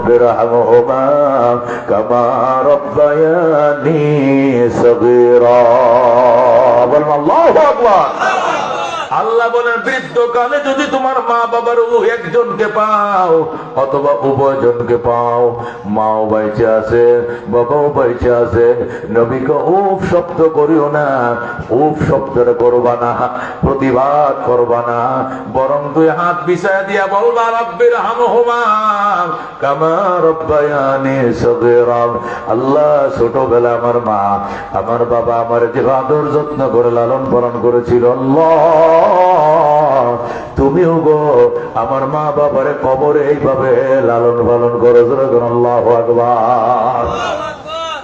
রব্বিরহামহুমা কামা রাব্বায়ানি সগীরা। বলুন আল্লাহু আকবার। আল্লাহ বলেন বৃদ্ধকালে যদি তোমার মা বাবার একজনকে পাও অথবা উভয়জনকে পাও, মাও বাইচে আছে বাবাও বাইচে আছে, নবীকে উফ শব্দ করিও না, উফ শব্দটা করবা না, প্রতিবাদ করবা না, বরং দুই হাত বিছায়া দিয়া বলবা রব্বিরহামহুমা কামা রাব্বায়ানি সগীরা। আল্লাহ ছোটবেলা আমার মা আমার বাবা আমার যে আদর যত্ন করে লালন পালন করেছিল, আল্লাহ তুমিও গো আমার মা বাবারে কবরে এইভাবে লালন পালন করো। আল্লাহু আকবার।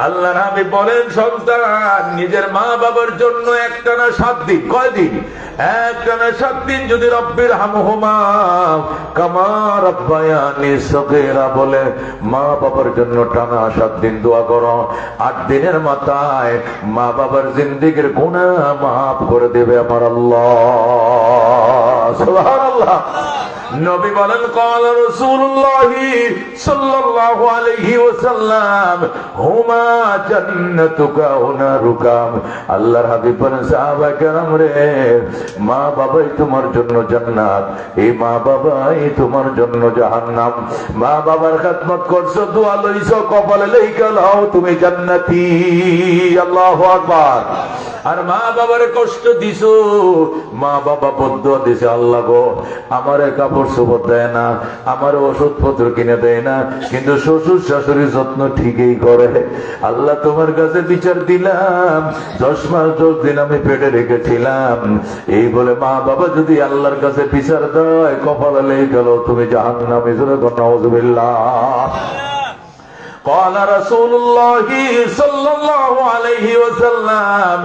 আল্লাহ নবী বলেন সন্তান নিজের মা বাবার জন্য একটানা 7 দিন, কয়দিন? একটানা 7 দিন যদি রব্বিরহামহুমা কামা রাব্বায়ানি সগীরা বলে মা বাবার জন্য টানা 7 দিন দোয়া করো, 8 দিনের মাথায় মা বাবার জিন্দেগীর গুনাহ মাফ করে দেবে আমার আল্লাহ। সুবহানাল্লাহ। নবী বলেন ক্বালা রাসূলুল্লাহ সাল্লাল্লাহু আলাইহি ওয়াসাল্লাম হুমা জান্নাতুকা ওয়া নারুকা। আল্লাহর হাবিব বলেন সাহাবায়ে কেরাম রে, মা বাবাই তোমার জন্য জান্নাত, এই মা বাবাই তোমার জন্য জাহান্নাম। মা বাবার খেদমত করছো, দোয়া লইছো, কপালে লেখা লাও তুমি জান্নাতি। আল্লাহু আকবার। আর মা বাবারে কষ্ট দিছো, মা বাবা বদদুয়া দিছে, আল্লাহ গো আমারে কাপড় চোপড় দেয় না, আমার ওষুধ পত্র কিনে দেয় না, কিন্তু শ্বশুর শাশুড়ির যত্ন ঠিকই করে। আল্লাহ তোমার কাছে বিচার দিলাম, 10 মাস 10 দিন আমি পেটে রেখেছিলাম, এই বলে মা বাবা যদি আল্লাহর কাছে বিচার দেয় কপালে লেগে গেল তুমি জাহান্নামী। নাউযুবিল্লাহ। قال رسول الله صلى الله عليه وسلم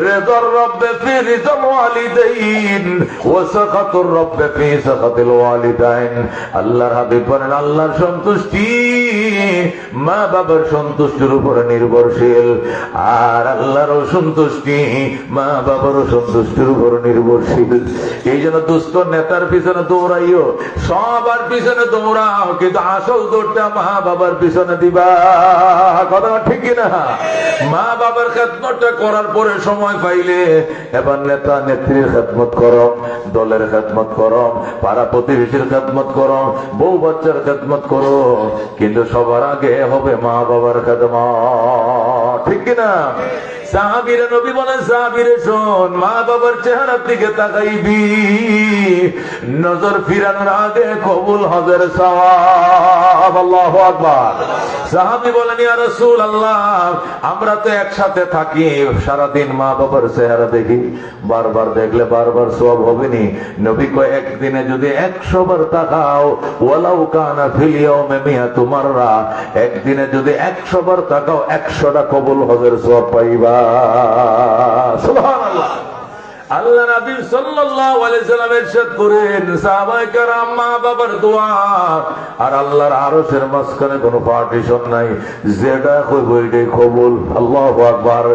رضا الرب في رضا الوالدين وسخط الرب في سخط الوالدين। আল্লাহর হাবিব বলেন আল্লাহর সন্তুষ্টি মা বাবার সন্তুষ্টির উপরে নির্ভরশীল, আর আল্লাহর সন্তুষ্টি মা বাবার সন্তুষ্টির উপরে নির্ভরশীল। এই জন্য দুষ্ট নেতার পিছনে দৌড়াইও, সবার পিছনে দৌড়াও, কিন্তু আসল দৌড়টা মা বাবার পিছনে দিবা। কথা ঠিক না? মা বাবার খেদমতটা করার পরে সময় পাইলে এবার নেতা নেত্রীর খেদমত করো, দলের খেদমত করো, পাড়া প্রতিবেশীর খেদমত করো, বউ বাচ্চার খেদমত করো, কিন্তু সবার আগে হবে মা বাবার খেদমত। ঠিক না? সাহাবীরা নবী বলেন সাহাবীরে শোন, মা বাবার চেহারার দিকে তাকাইবি, নজর ফিরানোর আগে কবুল হজের সওয়াব। আল্লাহু আকবার। সাহাবী বলেন ইয়া রাসূলুল্লাহ আমরা তো একসাথে থাকি, সারাদিন মা বাবার চেহারা দেখি, বারবার দেখলে বারবার সওয়াব হবে নি? নবী কয় একদিনে যদি 100 বার তাকাও, ওয়ালাউ কানা ফিল ইয়াউমি মিয়াতু মাররা, একদিনে যদি 100 বার তাকাও 100টা কবুল হজের সওয়াব পাইবা। সুবহানাল্লাহ। আল্লাহ নবী সাল্লাল্লাহু আলাইহি সাল্লাম ইরশাদ করেন সাহাবায়ে কেরাম মা বাবার দোয়া আর আল্লাহর আরশের মাঝখানে কোনো পার্টিশন নাই, যেটা কইব ওইটাই কবুল। আল্লাহু আকবার।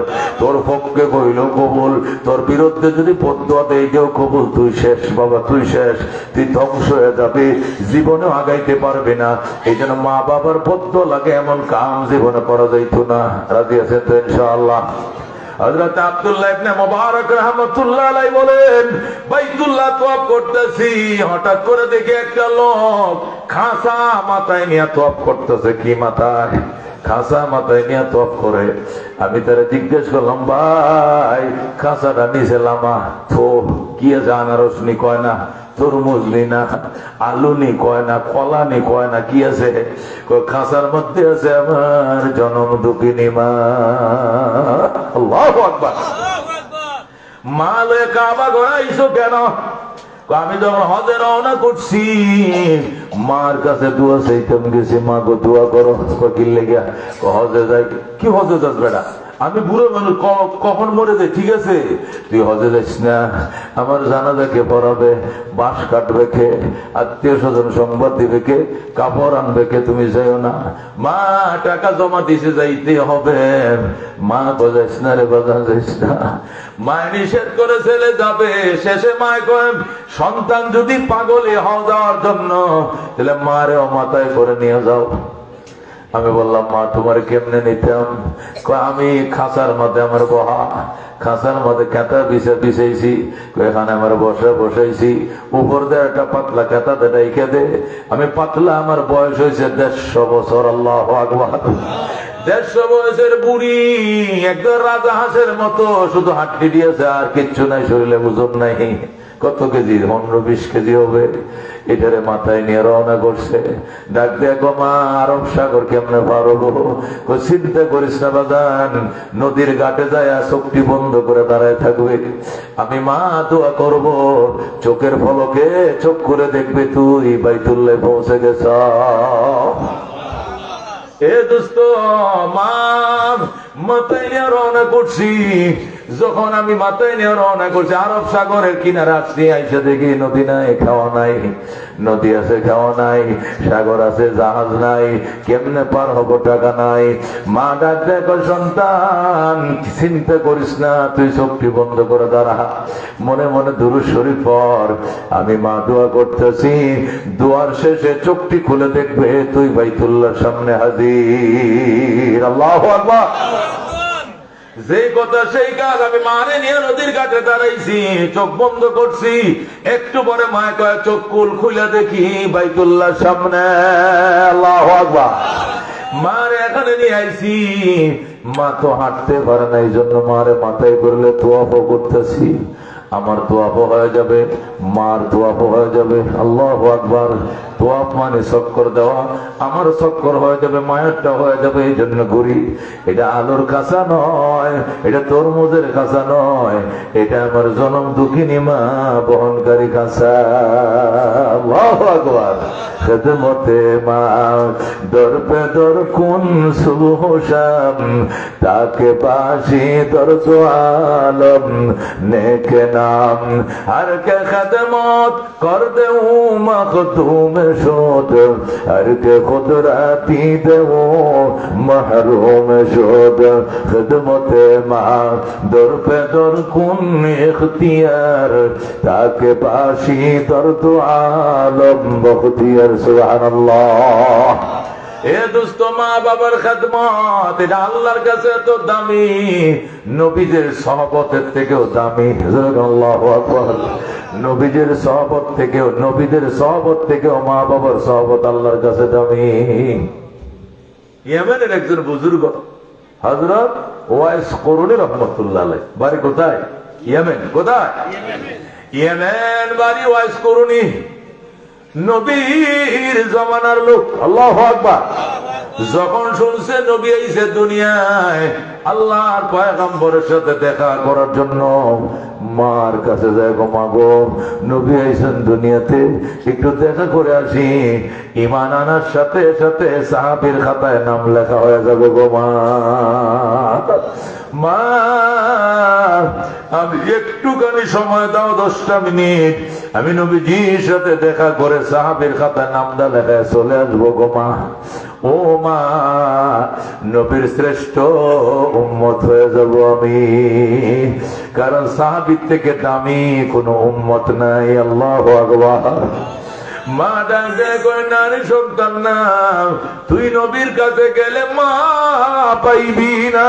তোর পক্ষে কইলো কবুল, তোর বিরুদ্ধে যদি বদদুয়া দেই কেউ কবুল, তুই শেষ বাবা, তুই শেষ, তুই ধ্বংস হয়ে যাবে, জীবনেও আগাইতে পারবে না। এই জন্য মা বাবার বদদুয়া লাগে এমন কাম জীবনে করা যাইতো না। রাজি আছেন তো ইনশাআল্লাহ? হযরত আব্দুল্লাহ ইবনে মুবারক রাহমাতুল্লাহ আলাইহি বলেন বাইতুল্লাহ তওয়াফ করতেছি, হঠাৎ করে দেখি একটা লোক খাসা মাথায় নিয়ে তওয়াফ করতেছে। কি মাথায়? খাসা মাথায় নিয়ে তওয়াফ করে। আমি তারে জিজ্ঞেস করলাম ভাই খাসাটা নিচে লামা তো কি আছে? আনারস নি কয় না, তরমুজ নি না, আলু নি কয় না, কলা নি কয় না, কি আছে? খাসার মধ্যে আছে আমার জনম দুঃখিনী মা। আল্লাহু আকবার। মা লয়ে কাবা ঘোরাইছো কেন? আমি যখন হজে রওনা করছি মার কাছে দোয়া চাইতাম, গেছি মা গো দোয়া করো। কি লেগে? হজে যাই। কি হজে যাস বেটা? আমি বুড়ো মানুষ, কখন মরে যাই? ঠিক আছে তুই হজে যাইস না, আমার জানাজাকে পড়াবে, বাঁশ কাটবে কে, আত্মীয় স্বজন সংবাদ দিবে কে, কাপড় আনবে কে, তুমি যাইও না। মা টাকা জমা দিছে যাইতে হবে। মা বোঝাইস না রে, বোঝা যাইস না। মা নিষেধ করে ছেলে যাবে, শেষে মায় কয় সন্তান যদি পাগলে হওয়া যাওয়ার জন্য তাহলে মারে মাথায় করে নিয়ে যাও। আমি বললাম, মা তোমার কেমনে নিতাম? আমি খাঁচার মধ্যে আমার বহা, খাঁচার মধ্যে কেঁতা বিছাইছি, এখানে আমার বসাইছি, উপর দিয়ে একটা পাতলা কেঁতা রেখে দে। আমি পাতলা, আমার বয়স হয়েছে 150 বছর। আল্লাহু আকবার। 150 বয়সের বুড়ি, একদম রাজা হাঁসের মতো, শুধু হাড্ডি দিয়েছে আর কিচ্ছু নাই, শরীরে ওজন নাই। কত কেজি? 15-20 কেজি হবে। এটারে মাথায় নিয়ে রওনা করছে। ডাক দেখো, মা আরব সাগর কেমনে পারবো? চিন্তা করিস না বাজান, নদীর ঘাটে যায় চোখটি বন্ধ করে দাঁড়ায় থাকবে। আমি মা দোয়া করব, চোখের ফলকে চোখ করে দেখবে তুই বাইতুল্লাহ পৌঁছে গেছ। এ দোস্ত, মা মাথায় নিয়ে রওনা করছি। যখন আমি মাথায় নিয়ে রওনা করছি, আরব সাগরের কিনারে আসছি, আইসা দেখি নদী নাই, খাওয়া নাই। নদী আছে, খাওয়া নাই। সাগর আছে, জাহাজ নাই। কেমনে পার হবো? টাকা নাই। মা ডাক দেখো, সন্তান চিন্তা করিস না, তুই চোখটি বন্ধ করে দাঁড়া, মনে মনে দুরূদ শরীফ পড়। আমি মা দোয়া করতেছি, দোয়ার শেষে চোখটি খুলে দেখবে তুই বাইতুল্লাহর সামনে হাজির। আল্লাহু আকবার। যে কথা সেই কাজ। আমি মারে নিয়ে নদীর ঘাটে দাঁড়াইছি, চোখ বন্ধ করছি। একটু পরে মায় কয়, চোখ খুলে দেখি বাইতুল্লাহর সামনে। আল্লাহু আকবার। মারে এখানে নিয়ে আইছি। মা তো হাঁটতে পারে না, এই জন্য মারে মাথায় করলে তোয়াফও করতেছি। আমার তোয়াফও হয়ে যাবে, মার তোয়াফও হয়ে যাবে। আল্লাহু আকবার। তোয়াফ মানে চক্কর দেওয়া, আমার চক্কর হয়ে যাবে, মায়েরটা হয়ে যাবে। এই জন্য ঘুরি। এটা আলোর কাঁচা নয়, এটা তরমুজের কাঁচা নয়, এটা আমার জনম দুঃখিনী মা বহনকারী কাঁচা। আল্লাহু আকবার। খেদমতে মা দর পে দর কোন সুবহ শাম, তাকে বাসি দর দো আলম নেকে নাম, हर के खदमत कर दे मखदूम शोद, हर के खुद राती दे महरूम शोद। खिदमत माँ दर पे दर कुन इख्तियार, ताके बाशी दर दो आलम बख्तियार। सुभानाल्लाह। এ দোস্ত, মা বাবার খেদমত এটা আল্লাহর কাছে তো দামি, নবীদের সহবতের থেকেও দামি। আল্লাহু আকবার। নবীদের সহবত থেকেও মা বাবার সহবত আল্লাহর কাছে দামি। ইয়েমেনের একজন বুজুর্গ হযরত ওয়াইস করুনী রাহমাতুল্লাহ আলাইহি, বাড়ি কোথায়? ইয়েমেন। কোথায়? ইয়েমেন বাড়ি ওয়াইস করুনী। নবীর জমানার লোক। আল্লাহু আকবার। যখন শুনছে নবী আইছে দুনিয়ায় আল্লাহর পয়গম্বরের সাথে দেখা করার জন্য, মার কাছে যায়, গো মা গো, নবী আইছেন দুনিয়াতে, একটু দেখা করে আসি। ঈমান আনার সাথে সাথে সাহাবীর খাতায় নাম লেখা হয়ে যাবে গো মা। মা আমি একটুখানি সময় দাও, 10টা মিনিট, আমি নবীজির সাথে দেখা করে সাহাবীর খাতায় নামটা লেখায় চলে আসবো গো মা। ও মা, নবীর শ্রেষ্ঠ উম্মত হয়ে যাব আমি, কারণ সাহাবীর থেকে দামি কোনো উম্মত নাই। আল্লাহু আকবার। মা ডাকে কই, নারী সন্তান না, তুই নবীর কাছে গেলে মা পাইবি না,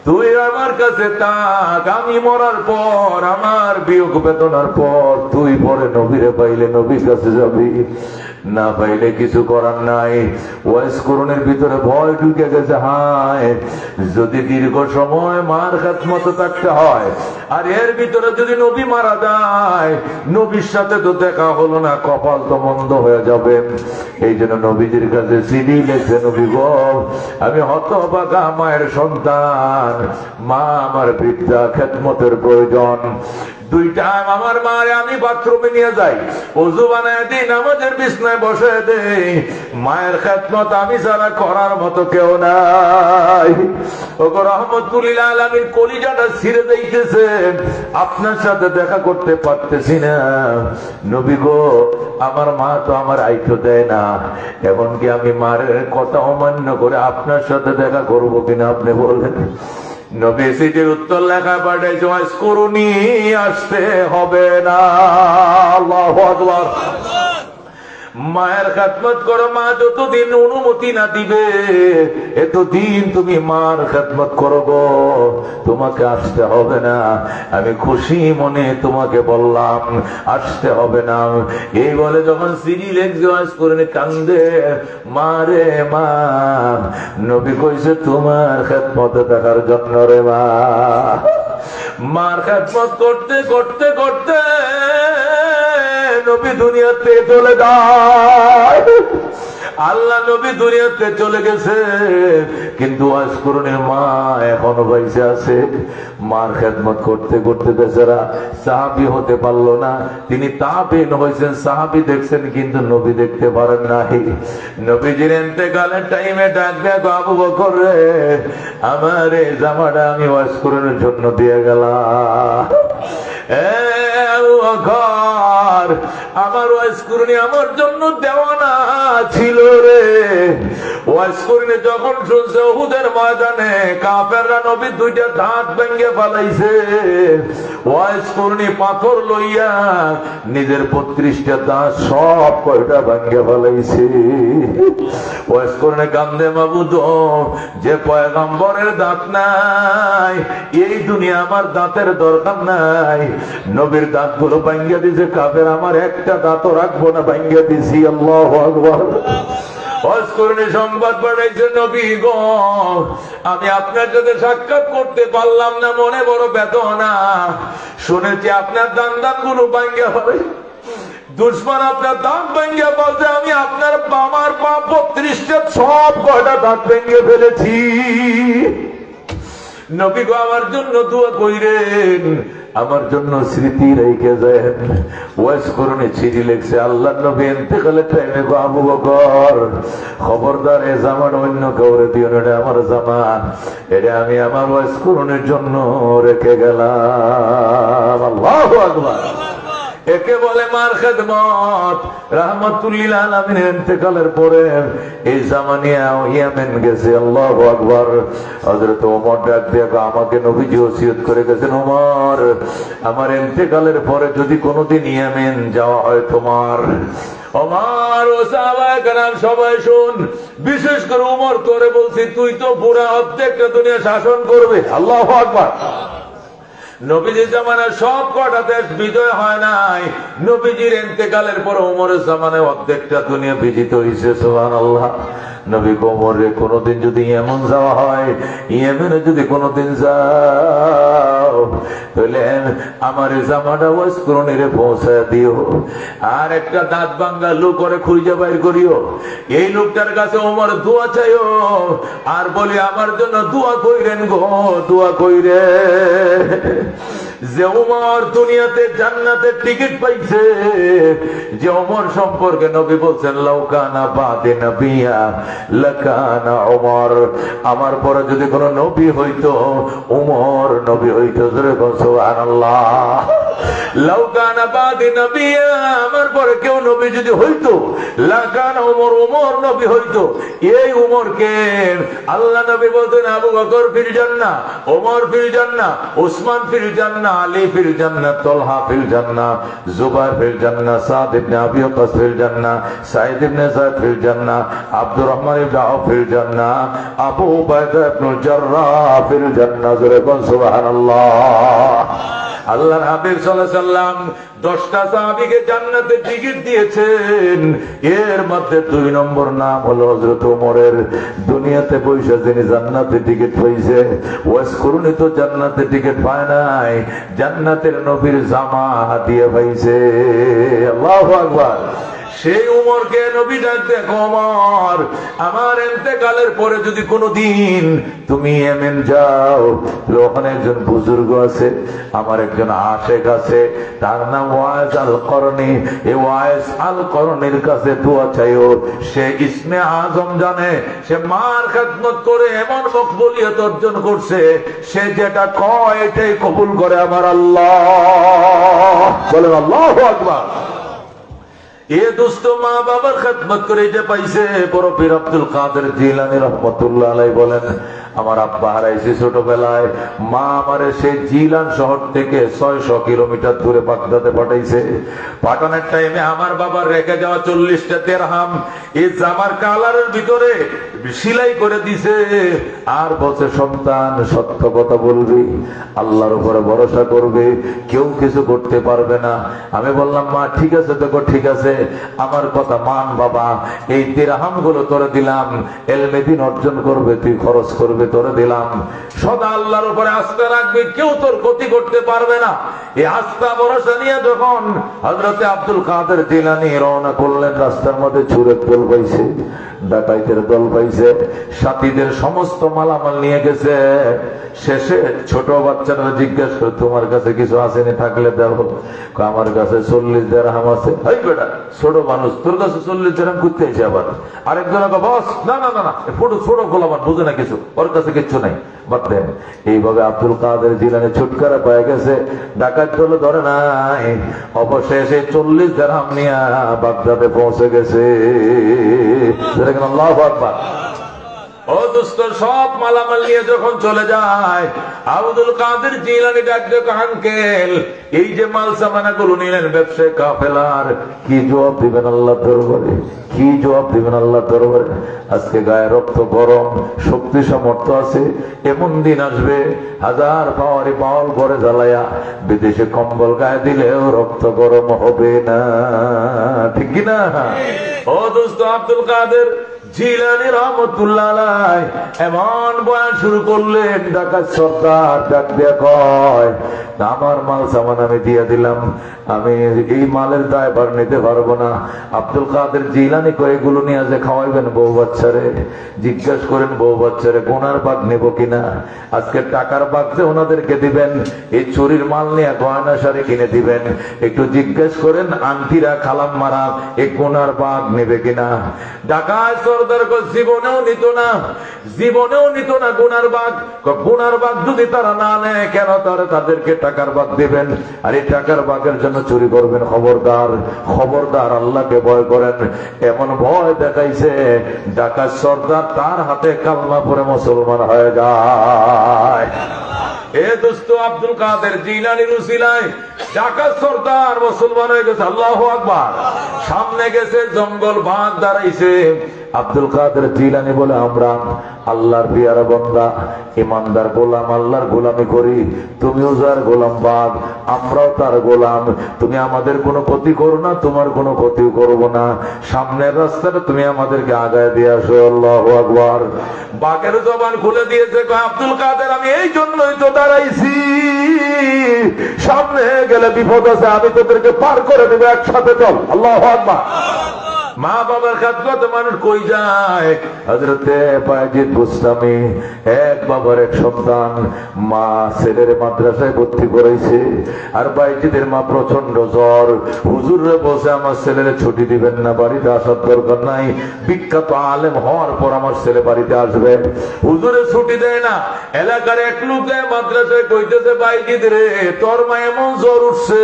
তুই আমার কাছে থাক, আমি মরার পর, আমার বিয়োগ বেদনার পর তুই পরে নবীরে পাইলে নবীর কাছে যাবি, না পাইলে কিছু করার নাই। ওয়াইস করুণের ভিতরে ভয় ঢুকে গেছে। হায়, যদি দীর্ঘ সময় মার খেদমত থাকতে হয়, আর এর ভিতরে যদি নবী মারা যায়, নবীর সাথে তো দেখা হলো না, কপাল তো মন্দ হয়ে যাবে। এই জন্য নবীজির কাছে চিঠি লেখছে, নবী গো, আমি হতভাগা মায়ের সন্তান, মা আমার বৃদ্ধা, খেদমতের প্রয়োজন। 2 টাইম আমার মারে আমি বাথরুমে নিয়ে যাই, ওযু বানায় দিই, নামাজের বিছনায় বসে দেই। মায়ের খেদমত আমি ছাড়া করার মতো কেউ নাই। ওগো রহমতুল লিল আলামিন, কলিজাটা ছিঁড়ে যাইতেছে, আপনার সাথে দেখা করতে পারতেছি না। নবী গো, আমার মা তো আমার আইতো দেয় না, এমনকি আমি মায়ের কথা অমান্য করে আপনার সাথে দেখা করবো কিনা আপনি বলেন। নবী চিঠির উত্তর লেখা পাঠাইছে, ওয়াইস করুনি আসতে হবে না। আল্লাহু আকবার। মায়ের খেদমত করো। মা যতদিন অনুমতি না দিবে এতদিন তুমি মার খেদমত করো গো, তোমাকে আসতে হবে না। আমি খুশি মনে তোমাকে বললাম আসতে হবে না। এই বলে যখন সিরিল এক্সাস করে কান্দে, মা রে মা, নবী কইছে তোমার খেদমতে থাকার জন্য রে মা। মার খেদমত করতে করতে করতে নবী দুনিয়াতে চলে যায়। আল্লাহ নবী দুনিয়াতে চলে গেছে, কিন্তু ওয়াইসকরণের মা এখনো বাইসে আছে। মার খেদমত করতে করতে বেচারা সাহাবী হতে পারলো না। তিনি তাবেঈন হয়েছেন, সাহাবী দেখছেন কিন্তু নবী দেখতে পারেন নাই। নবীজির ইন্তেকালের টাইমে ডাক দেয়, আবু বকর রে, আমার এই জামাটা আমি ওয়াইসকরণের জন্য দিয়ে গেলাম। আমার ওয়াইসকরণী আমার জন্য দেওয়ানা ছিল রে। ওয়াইসকরণী যখন শুনছে উহুদের ময়দানে কাফেররা নবীর দুইটা দাঁত ভেঙে ফেলাইছে, ওয়াইসকরণী পাথর লইয়া নিজের 32টা দাঁত সব কয়টা ভেঙে ফেলাইছে। ওয়াইসকরণী কান্দে, মাবুদ যে পয়গম্বরের দাঁত নাই, এই দুনিয়া আমার দাঁতের দরকার নাই। নবীর দাঁত গুলো ভাঙ্গিয়া দিছে কাফের, আমার একটা দাঁতও রাখবো না, ভাঙ্গিয়া দিছি। আল্লাহু আকবার। ওয়াইসকরণী সংবাদ পাঠাইছে, নবী গো, আমি আপনার সাথে সাক্ষাৎ করতে পারলাম না, মনে বড় বেদনা। শুনেছি আপনার দান গুলো ভাঙ্গিয়া হবে, দুশ্মন আপনার দাঁত ভেঙে বলছে আমি আপনার আমার পা 32টা সব কয়টা দাঁত ভেঙে ফেলেছি। নবী গো আমার জন্য দোয়া কইরেন, আমার জন্য স্মৃতি রেখে যায়। ওয়াইসকরণী চিঠি লিখছে, আল্লাহর নবী ইন্তেকালের টাইমে গো আবু বকর, খবরদার এ জামান অন্য কাউরে দিও না, এটা আমার জামা, এটা আমি আমার ওয়াইসকরণীর জন্য রেখে গেলাম। আল্লাহু আকবার। একে বলে মার খেদমত। রাহমাতুল্লিল আলামিনের ইন্তেকালের পরে এই জামানিয়া ইয়ামেন গেছে। আল্লাহু আকবার। হযরত ওমর ডাক দিয়ে আমাকে নবীজি ওসিয়ত করে গেছেন, ওমর আমার ইন্তেকালের পরে যদি কোনোদিন ইয়ামেন যাওয়া হয় তোমার, ওমর ও সাহাবায়ে কেরাম সবাই শুন, বিশেষ করে ওমর তোরে বলছি, তুই তো পুরা অর্ধেকটা দুনিয়া শাসন করবে। আল্লাহু আকবার। নবীজির জামানায় সব কটা দেশ বিজয় হয় নাই, নবীজির ইন্তেকালের পর ওমরের জামানায় অর্ধেকটা দুনিয়া বিজিত হয়েছে। সুবহানাল্লাহ। নবী ওমরে কোনদিন যদি এমন যাওয়া হয়, ইয়েমেনে যদি কোনদিন যাও, তাহলে আমার জামাটা ওয়াইসকরণীরে পৌঁছায় দিও। আর একটা দাঁত ভাঙ্গা লোক করে খুঁজে বাইর করিও, এই লোকটার কাছে ওমর দোয়া চাইও, আর বলি আমার জন্য দোয়া কইরেন গো, দোয়া কইরে। যে ওমর দুনিয়াতে জান্নাতের টিকিট পাইছে, যে ওমর সম্পর্কে নবী বলছেন লাউকানা বাদে নবিয়া লাকানা ওমর, আমার পরে যদি কোন নবী হইতো ওমর নবী হইতো। সুবহানাল্লাহ। লাউকানা বাদে নবিয়া, আমার পরে কেউ নবী যদি হইতো, লাকানা ওমর, ওমর নবী হইতো। এই ওমরকে আল্লাহ নবী বলতেন আবু বকর ফিল জান্নাহ, ওমর ফিল জান্নাহ, উসমান ফিল জান্নাহ, আলী ফিল জান্নাহ, তালহা ফিল জান্নাহ, জুবাইর ফিল জান্নাহ, সাদ ইবনে আবি ওয়াক্কাস ফিল জান্নাহ, সাঈদ ইবনে যায়েদ ফিল জান্নাহ, আব্দুর রহমান ইবনে আউফ ফিল জান্নাহ, আবু উবাইদা ইবনে জাররাহ ফিল জান্নাহ। সুবহানাল্লাহ। আল্লাহর হাবিব সাল্লাল্লাহু আলাইহি সাল্লাম 10টা সাহাবীকে জান্নাতে টিকিট দিয়েছেন, এর মধ্যে 2 নম্বর নাম হলো হযরত ওমরের। দুনিয়াতে পয়সা যিনি জান্নাতে টিকিট পাইছে, ওয়াইসকরণী তো জান্নাতে টিকিট পায় নাই, জান্নাতের নবীর জামা হাদিয়া পাইছে। আল্লাহু আকবার। সেই উমরকে নবী ডাক দেখো, ওমর আমার ইন্তেকালের পরে যদি কোনদিন তুমি ইয়েমেন যাও, ওখানে একজন বুজুর্গ আছে, আমার একজন আশেক আছে, তার নাম ওয়াইস আল করনি। এই ওয়াইস আল করনির কাছে দোয়া চাইও। সে ইসমে আজম জানে, সে মার খেদমত করে এমন মকবুলিয়ত অর্জন করছে, সে যেটা কয় এটাই কবুল করে আমার আল্লাহ। বলেন আল্লাহু আকবার। এ দোস্ত মা বাবার খেদমত করে যে পাইছে। বড় পীর আব্দুল কাদের জিলানী রহমাতুল্লাহ আলাইহি বলেন, আমার আব্বা হারাইছে ছোটবেলায়, মা আমারে সেই জিলান শহর থেকে 600 কিলোমিটার দূরে বাগদাদে পাঠাইছে। পাঠানোর টাইমে আমার বাবার রেখে যাওয়া 40টা দিরহাম এই জামার কালারের ভিতরে সেলাই করে দিছে, আর বলছে সন্তান সত্য কথা বলবি, আল্লাহর উপরে ভরসা করবে, কেউ কিছু করতে পারবে না। আমি বললাম মা ঠিক আছে, দেখো ঠিক আছে, আমার কথা মান বাবা, এই দিরহাম গুলো তোরে দিলাম, এলমে দ্বীন অর্জন করবে, তুই খরচ করবে, তোরে দিলাম, সদা আল্লাহর উপরে আস্থা রাখবে, কেউ তোর ক্ষতি করতে পারবে না। এই আস্থা ভরসা নিয়ে যখন হযরতে আব্দুল কাদের জিলানী রওনা করলেন, রাস্তার মধ্যে চোরের দল পাইছে, ডাকাইতের দল পাইছে, সাথীদের সমস্ত মালামাল নিয়ে গেছে। শেষে ছোট বাচ্চারা জিজ্ঞেস করে তোমার কাছে কিছু আসেনি, থাকলে দেখো, আমার কাছে 40 দিরহাম আছে। এই বেটা ছোট মানুষ, তোর কাছে 40 দিরহাম করতে এসে আবার আরেকজন বস, না না না না ছোট ছোট গোলামান বুঝে না কিছু, ওর কাছে কিচ্ছু নাই, বাদ দেন। এইভাবে আব্দুল কাদের জিলানী ছুটকারা পেয়ে গেছে, ডাকাত দল ধরে নাই, অবশেষে 40 দিরহাম নিয়ে বাগদাদে পৌঁছে গেছে। আল্লাহু আকবার। ও দোস্ত, সব মালামাল নিয়ে যখন চলে যায়, আব্দুল কাদের জিলানী ডাক দিয়ে আঙ্কেল, এই যে মাল সামানা গুলো নিলেন ব্যবসায় কাফেলার, কি জবাব দিবেন আল্লাহর দরবারে, কি জবাব দিবেন আল্লাহর দরবারে? আজকে গায়ে রক্ত গরম, শক্তি সামর্থ্য আছে, এমন দিন আসবে হাজার পাওয়ারি পাওয়াল করে জ্বালায়া বিদেশে কম্বল গায়ে দিলেও রক্ত গরম হবে না, ঠিক কিনা? ও দোস্ত, আব্দুল কাদের জিলানী রহমতুল্লাহ আলাইহি এমন বয়ান শুরু করলেন, ডাকাত সর্দার ডাক দিয়া কয়, আমার মাল সামান আমি দিয়ে দিলাম, আমি এই মালের দায়ভার নিতে পারবো না। আব্দুল কাদের জিলানী কয়, এগুলো নিয়ে যে খাওয়াইবেন বউ বাচ্চারে, জিজ্ঞেস করেন বউ বাচ্চারে গোনার ভাগ নেব কিনা, আজকে টাকার ভাগ যে ওনাদেরকে দিবেন, এই চুরির মাল নিয়ে গয়না শাড়ি কিনে দিবেন, একটু জিজ্ঞেস করেন আন্টিরা খালাম মারা এই গোনার ভাগ নেবে কিনা। ডাকাত সর্দার জীবনেও নিত না, জীবনেও নিত না গুনার ভাগ। গুনার ভাগ যদি তারা না নেয়, কেন তারা তাদেরকে টাকার ভাগ দিবেন? আর এই টাকার ভাগের জন্য চুরি করবেন? খবরদার, খবরদার, আল্লাহকে ভয় করেন। এমন ভয় দেখাইছে ডাকাত সর্দার তার হাতে কালমা পড়ে মুসলমান হয়ে যায়। এ দোস্ত, আব্দুল কাদের জিলানীর উসিলায় ডাকাত সর্দার মুসলমান হয়ে গেছে। আল্লাহু আকবার। সামনে গেছে জঙ্গল, বাঘ দাঁড়াইছে। আব্দুল কাদের জিলানী বলে, আমরা আল্লাহর পিয়ারা বান্দা, ইমানদার গোলাম, আল্লাহর গোলামি করি, তুমিও যার গোলাম বাঘ, আমরাও তার গোলাম, তুমি আমাদের কোনো ক্ষতি করো না, তোমার কোনো ক্ষতি করবো না, সামনের রাস্তাটা তুমি আমাদেরকে আগায় দিয়ে আসো। আল্লাহু আকবার। বাঘের জবান খুলে দিয়েছে, আব্দুল কাদের আমি এই জন্যই তো দাঁড়াইছি, সামনে গেলে বিপদ আছে, আমি তোদেরকে পার করে দেবো, একসাথে চল। আল্লাহু আকবার। মা বাবার খাদমত মানুষ কই যায়? হযরতে বায়েজিদ বুস্তামি, এক বাবার এক সন্তান, মা ছেলের মাদ্রাসায় ভর্তি করাইছে, আর বায়েজিদের মা প্রচন্ড জ্বর। হুজুররে বসে আমার ছেলের ছুটি দিবেন না, বাড়িতে আসার দরকার নাই, বিখ্যাত আলেম হওয়ার পর আমার ছেলে বাড়িতে আসবে। হুজুরে ছুটি দেয় না। এলাকার এক লোক যায় মাদ্রাসায়, কইতেছে বায়েজিদ রে, তোর মা এমন জ্বর উঠছে,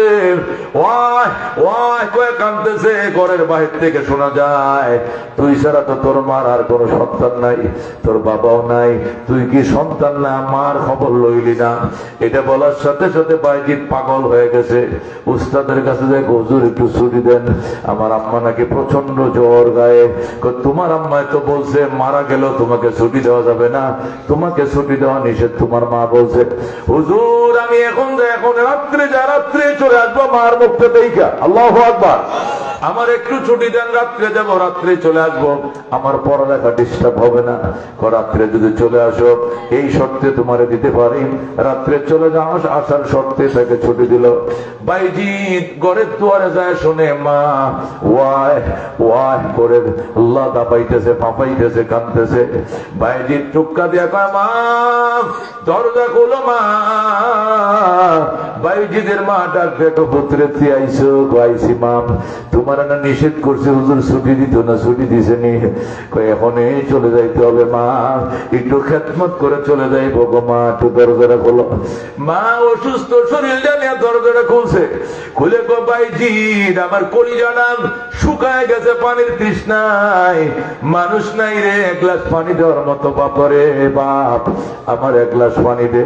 ওয়াই ওয়াই কয়ে কাঁদতেছে, ঘরের বাহির থেকে শোনা যায়, তুই ছাড়া তো তোর মার আর কোন সন্তান নাই, তোর বাবাও নাই, তুই কি সন্তান না, মার খবর লইলি না? এটা বলার সাথে সাথে বায়েজিদ পাগল হয়ে গেছে। উস্তাদের কাছে যায়, হুজুর একটু ছুটি দেন, আমার আম্মা নাকি প্রচন্ড জ্বর গায়ে। তোমার আম্মায় তো বলছে মারা গেলেও তোমাকে ছুটি দেওয়া যাবে না, তোমাকে ছুটি দেওয়া নিষেধ, তোমার মা বলছে। হুজুর আমি এখন রাত্রে রাত্রে চলে আসবো মার মুখটা দেখা। আল্লাহু আকবার। আমার একটু ছুটি দেন, রাত্রে যাবো, রাত্রে চলে আসবো, আমার পড়ালেখা ডিস্টার্ব হবে না। রাত্রে যদি চলে আসো এই শর্তে তোমারে দিতে পারি, রাত্রে চলে যাও, আসার শর্তে তাকে ছুটি দিল। বায়েজিদ ঘরের দুয়ারে যায়, শুনে মা ওয়াই ওয়াই করে আল্লাহ দাপাইতেছে, পাপাইতেছে, কাঁদতেছে। বায়েজিদ টুক্কা দিয়া কয়, মা দরজা খোলো মা। বায়েজিদের মা ডাক দেখো, পুত্রে তুই আইসো? আইসি মা। তুমি তোমার না নিষেধ করছে হুজুর, ছুটি দিত না, ছুটি দিছে নি? এখনই চলে যাইতে হবে মা, একটু খেদমত করে চলে যাইব গো মা, একটু দরজাটা খোলো। মা অসুস্থ শরীর জানিয়ে দরজাটা খুলছে, খুলে গো ভাইজি আমার কলিজা নাম শুকায় গেছে পানির তৃষ্ণায়, মানুষ নাই রে, এক গ্লাস পানি দেওয়ার মতো। বাপরে বাপ, আমার এক গ্লাস পানি দে।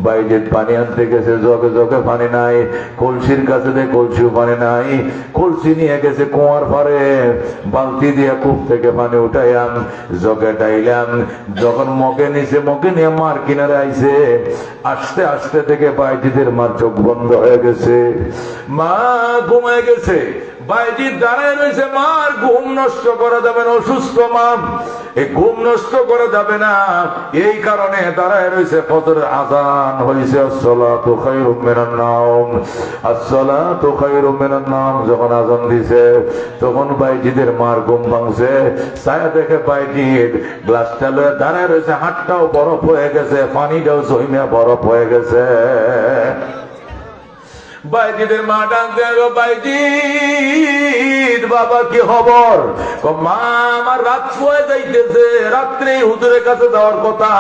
বাইরে পানি আনতে গেছে, জগে জগে পানি নাই, কলসির কাছে দে, কলসিও পানি নাই। কলসি নিয়ে গেছে কুয়ার পারে, বালতি দিয়ে কূপ থেকে পানি উঠাইলাম, জগে ডাইলাম। যখন মগে নিছে, মগে নিয়ে মার কিনারে আইছে, আস্তে আস্তে থেকে বাইজিদের মার চোখ বন্ধ হয়ে গেছে, মা ঘুমায় গেছে। বাইজি দাঁড়ায় রয়েছে, মার ঘুম নষ্ট করা যাবে না, অসুস্থ মা, এই ঘুম নষ্ট করা যাবে না, এই কারণে দাঁড়ায় রয়েছে। ফজরের আযান হইছে, আসসালাতু খায়রুম মিনান নাওম, আসসালাতু খায়রুম মিনান নাওম। যখন আযান দিছে তখন বাইজিদের মার ঘুম ভাঙছে। ছায়া দেখে বাইজিদ গ্লাসটা লয়ে দাঁড়ায় রয়েছে, হাতটাও বরফ হয়ে গেছে, পানিটাও জমে বরফ হয়ে গেছে। বাইজিদের মা ডাক দেয়, বাইজিদ বাবা কি খবর? মা আমার রাত হয়ে যাইতেছে, রাত্রে হুজুরের কাছে যাওয়ার কথা,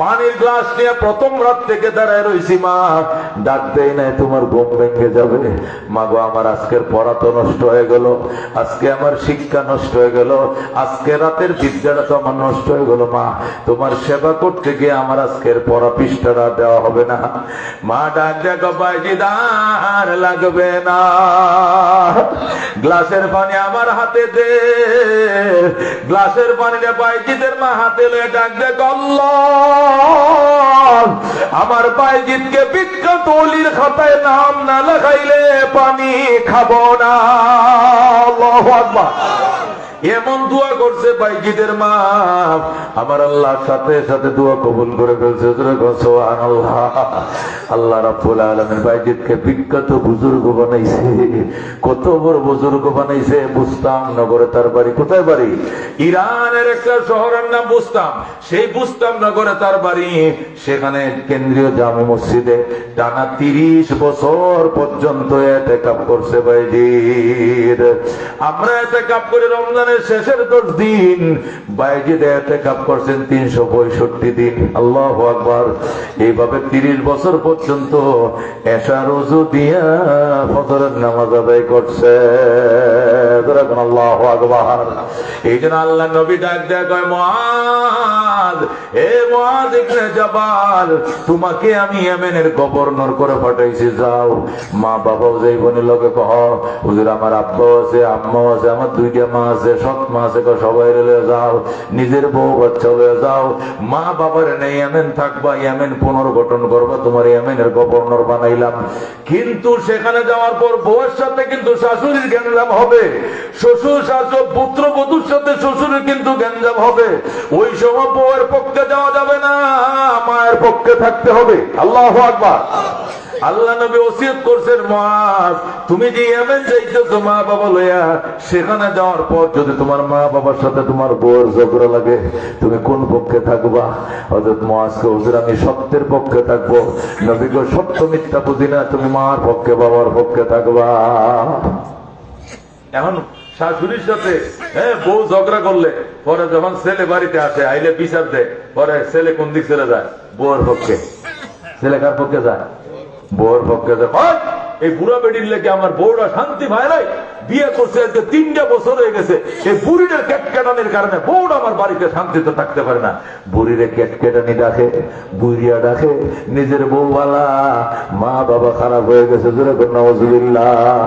পানির গ্লাস নিয়ে প্রথম রাত থেকে দাঁড়ায় রয়েছি মা, ডাক দেয় নাই, তোমার ঘুম ভেঙে যাবে। মা গো আমার আজকের পড়া তো নষ্ট হয়ে গেল, আজকে আমার শিক্ষা নষ্ট হয়ে গেল, আজকে রাতের বিদ্যাটা তো আমার নষ্ট হয়ে গেল। মা তোমার সেবা করতে গিয়ে আমার আজকের পড়া পৃষ্ঠাটা দেওয়া হবে না। মা ডাক দেখো, বাইজিদ আর লাগবে না, গ্লাসের পানি আমার হাতে দে। গ্লাসের পানিটা বাইজিদের মা হাতে লয়ে ডাক দেখ, আল্লাহ আমার বাইজিদকে বিখ্যাত ওলির খাতায় নাম না লেখাইলে পানি খাবো না। আল্লাহু আকবার। এমন দোয়া করছে বাইজিদের মা, আমার আল্লাহ সাথে সাথে দোয়া কবুল করে ফেলছে। সুবহানাল্লাহ। আল্লাহ রাব্বুল আলামিন বাইজিদকে বিখ্যাত বুজুর্গ বানাইছে। কত বড় বুজুর্গ বানাইছে। বুস্তাম নগরে তার বাড়ি। কোথায় বাড়ি? ইরানের একটা শহরের নাম বুস্তাম। সেই বুস্তাম নগরে তার বাড়ি। সেখানে কেন্দ্রীয় জামে মসজিদে টানা 30 বছর পর্যন্ত ইতিকাফ করছে বাইজিদ। আমরা ইতিকাফ করে রমজানের শেষের 10 দিন, বাইজিদ ইতিকাফ করছেন 365 দিন। আল্লাহু আকবার। এইভাবে 30 বছর পর্যন্ত এশা রোজু দিয়া ফজরের নামাজ আদায় করছে। আল্লাহু আকবার। এই জন্য আল্লাহ নবী ডাক দেয়া কয়, মুআজ, হে মুআজ ইবনে জাবাল, তোমাকে আমি ইয়েমেনের গভর্নর করে পাঠাইছি, যাও। মা বাবাও যাইবনি, লোকে কহ হুজুর আমার আব্বা আছে, আম্মাও আছে, আমার 2টা মা আছে, সৎ মা আছে, সবাই লয়ে যাও, নিজের বউ বাচ্চা লয়ে যাও। মা বাবার নেই, ইয়েমেন থাকবা, ইয়েমেন পুনর্গঠন করবা, তোমার ইয়েমেনের গভর্নর বানাইলাম। কিন্তু সেখানে যাওয়ার পর বউয়ের সাথে কিন্তু শাশুড়ির গ্যাঞ্জাম হবে, শ্বশুর শাশুড় পুত্র বধূর সাথে শ্বশুরের কিন্তু গ্যাঞ্জাম হবে। ওই সময় বউয়ের পক্ষে যাওয়া যাবে না, মায়ের পক্ষে থাকতে হবে। আল্লাহু আকবার। আল্লাহ নবী ওসিয়ত করছেন, মুআজ তুমি যে ইয়েমেন যাইতেছো মা বাবা লইয়া, সেখানে যাওয়ার পর যদি তোমার মা বাবার সাথে তোমার বউয়ের ঝগড়া লাগে, তুমি কোন পক্ষে থাকবা? হযরত মুআজকে, হুজুর আমি সত্যের পক্ষে থাকবো। নবী গো সত্য মিথ্যা বুঝি না, তুমি মার পক্ষে বাবার পক্ষে থাকবা। এখন শাশুড়ির সাথে বউ ঝগড়া করলে পরে যখন ছেলে বাড়িতে আসে, আইলে বিচার দেয়, পরে ছেলে কোন দিক চলে যায়? বউয়ের পক্ষে। ছেলে কার পক্ষে যায়? বউর পক্ষে যায়। এই বুড়া বেডির লেগে আমার বউরা শান্তি পায় নাই, বিয়ে করছে আজকে 3টা বছর হয়ে গেছে, এই বুড়িদের কেটকেটানির কারণে বউরা আমার বাড়িতে শান্তিতে থাকতে পারে না। বুড়িরে কেটকেটানি ডাকে, বুড়িয়া ডাকে, নিজের বউ বালা, মা বাবা খারাপ হয়ে গেছে। জোরে করে নাউজুবিল্লাহ।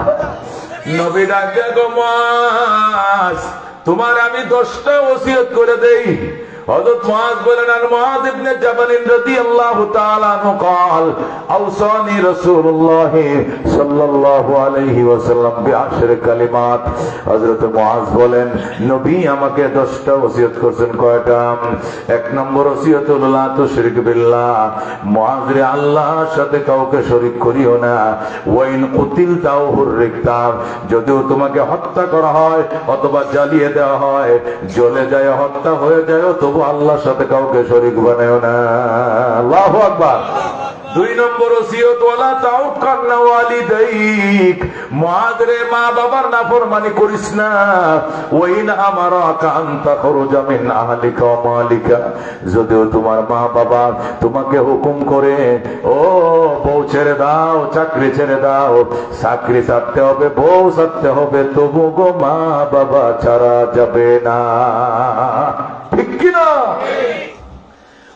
নবী ডাক দেখো, মুআজ তোমার আমি 10টা ওসিয়ত করে দেই। হযরত মুআজ বলেন, আর মুআজ ইবনে জাবাল রাদিয়াল্লাহু তাআলা আনহু قال اوصاني رسول الله صلى الله عليه وسلم ب10 কালিমাত। হযরত মুআজ বলেন, নবী আমাকে 10টা ওসিয়ত করেছেন। কয়টা? 1 নম্বর ওসিয়ত হলো লা তুশরিক বিল্লাহ, মুআজ রে আল্লাহর সাথে কাউকে শরীক করিও না। ওয়াইন কুতিলতাও হুররিকতা, যদিও তোমাকে হত্যা করা হয় অথবা জ্বালিয়ে দেওয়া হয়, জ্বলে যায়, হত্যা হয়ে যায়, তবু আল্লাহর সাথে কাউকে শরীক বানায়ো না। আল্লাহু আকবার। দুই নম্বর ওসিয়ত ওয়ালা তাউকান্না ওয়ালিদাইক, মুআদ রে মা বাবার নাফরমানি করিস না। ওয়াইন আমারাকা আন তাখরুজা মিন আহলিকা ওয়া মালিকা, যদিও তোমার মা বাবা তোমাকে হুকুম করে ও বউ ছেড়ে দাও, চাকরি ছেড়ে দাও, চাকরি ছাড়তে হবে, বউ ছাড়তে হবে, তবু গো মা বাবা ছাড়া যাবে না। ঠিক কিনা?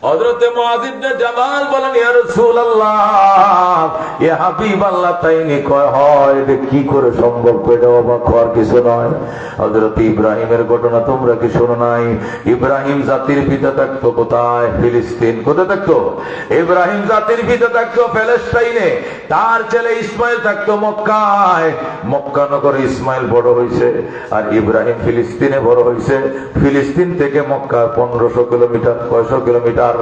হযরতে মুআয ইবনে জামাল বলেন, ইয়া রাসূলুল্লাহ, ইয়া হাবিবাল্লাহ, তাই নি কয় হয় যে কি করে সম্ভব? এটা অবাক হওয়ার কিছু নয়। হযরত ইব্রাহিমের ঘটনা তোমরা কি শোনো নাই? ইব্রাহিম জাতির পিতা থাকতো কোথায়? ফিলিস্তিন। কোথায় থাকতো? ইব্রাহিম জাতির পিতা থাকতো প্যালেস্টাইনে, তার ছেলে ইসমাইল থাকতো মক্কায়। মক্কা নগরে ইসমাইল বড় হয়েছে, আর ইব্রাহিম ফিলিস্তিনে বড় হয়েছে। ফিলিস্তিন থেকে মক্কা 1500 কিলোমিটার, 600 কিলোমিটার,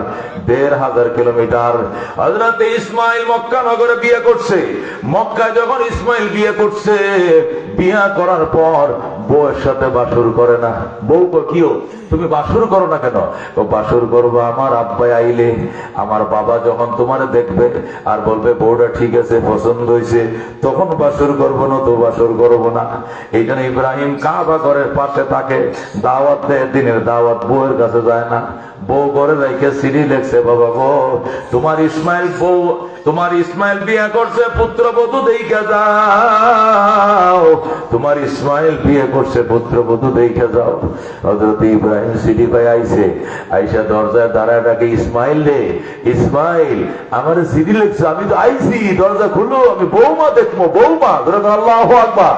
1500 কিলোমিটার। হযরত ইসমাইল মক্কা নগরে বিয়ে করছে। মক্কায় যখন ইসমাইল বিয়ে করছে, বিয়ে করার পর বউয়ের সাথে বাসর করে না। বউ কিও তুমি বাসর করো না কেন? তো বাসর করবো আমার আব্বাই আইলে, আমার বাবা যখন তোমার দেখবে আর বলবে বউটা ঠিক আছে, পছন্দ হয়েছে, তখন বাসর করবো, না তো বাসর করবো না। এই জন্য ইব্রাহিম কাবা ঘরের পাশে থাকে, দাওয়াত দেয়, দিনের দাওয়াত, বউয়ের কাছে যায় না। বউ ঘরে রেখে সিঁড়ি লেখছে, বাবা গো তোমার ইসমাইল বউ, তোমার ইসমাইল বিয়ে করছে, পুত্রবধূ দেখে যাও, তোমার ইসমাইল বিয়ে করছে, পুত্রবধূ দেখে যাও। হযরত ইব্রাহিম সিঁড়ি পায় আইছে, আইসা দরজায় দাঁড়ায় ডাকে, ইসমাইল রে, ইসমাইল আমার সিঁড়ি লেখছে, আমি তো আইছি, দরজা খুলো, আমি বৌমা দেখবো, বৌমা। আল্লাহু আকবার।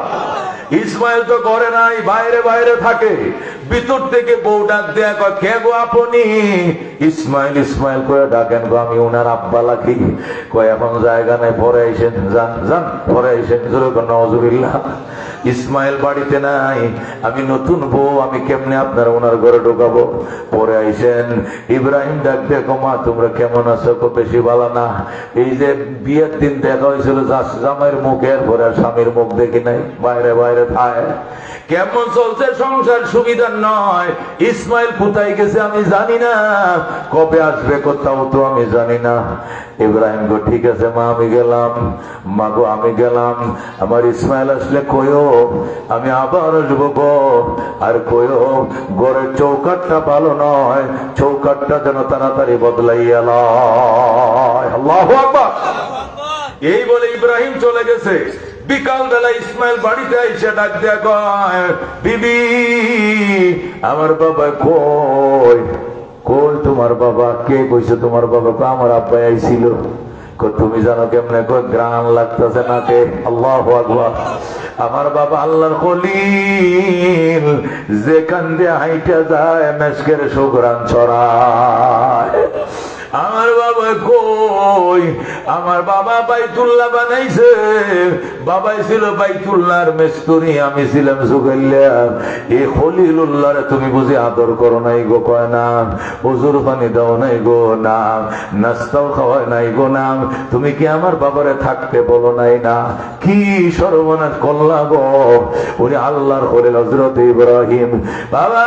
ইসমাইল তো করে নাই, বাইরে বাইরে থাকে। ভিতর থেকে বউ ডাক দেয়া কয়, কে গো আপনি? ইসমাইল ইসমাইল করে ডাকেন গো, আমি ওনার আব্বা লাগি। কয় এখন জায়গা নাই, পরে আইসেন, যান যান, পরে আইসেন। নাউজুবিল্লাহ। ইসমাইল বাড়িতে নাই, আমি নতুন বউ, আমি কেমনে আপনার ওনার ঘরে ঢোকাবো? পরে আইসেন। ইব্রাহিম ডাক দেখো, মা তোমরা কেমন আছো? বেশি ভালো না। এই যে বিয়ের দিন দেখা হয়েছিল জামাইয়ের মুখের পরে আর স্বামীর মুখ দেখি নাই, বাইরে বাইরে থাকে। কেমন চলছে সংসার? সুবিধা নয়। ইসমাইল কোথায় গেছে আমি জানি না, কবে আসবে কোথাও তো আমি জানি না। ইব্রাহিম গো ঠিক আছে মা, আমি গেলাম। মা গো আমি গেলাম, আমার ইসমাইল আসলে কইও আমি আবার আসবো গো। আর কইও ঘরের চৌকাটটা ভালো নয়, চৌকাটটা যেন তাড়াতাড়ি বদলাইয়া লয়। আল্লাহু আকবার। এই বলে ইব্রাহিম চলে গেছে। বিকাল বেলা ইসমাইল বাড়িতে এসে ডাক দেয়া কয়, বিবি আমার বাবা কই? কই তোমার বাবা? কে কইছে তোমার বাবা? আমার আব্বা আইছিল। তুমি জানো কেমনে? কই গ্রান লাগতেছে নাকে। আল্লাহু আকবার। আমার বাবা আল্লাহর খলিল, যেখান দিয়ে হাইটা যায় মেশকের সুগ্রান ছড়ায়। আমার বাবা কই? আমার বাবা বাইতুল্লাহ বানাইছে। বাবাই ছিল বাইতুল্লাহর মিস্ত্রি, আমি ছিলাম জুগাইল্লা। এই খলিলুল্লাহরে তুমি বুঝি আদর করো নাই গো? কয় না। হুজুর পানি দাও নাই গো? না। নাস্তাও খাওয়ায় নাই গো? না। তুমি কি আমার বাবারে থাকতে বলো নাই? না। কি সর্বনাশ করলা গো? উনি আল্লাহর খলিল হযরত ইব্রাহিম। বাবা